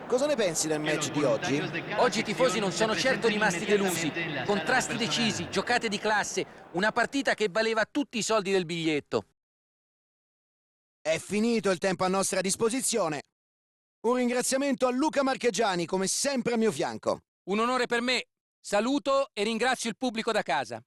Cosa ne pensi del match di oggi? Oggi i tifosi non sono certo rimasti delusi. Contrasti decisi, giocate di classe, una partita che valeva tutti i soldi del biglietto. È finito il tempo a nostra disposizione. Un ringraziamento a Luca Marchegiani, come sempre a mio fianco. Un onore per me. Saluto e ringrazio il pubblico da casa.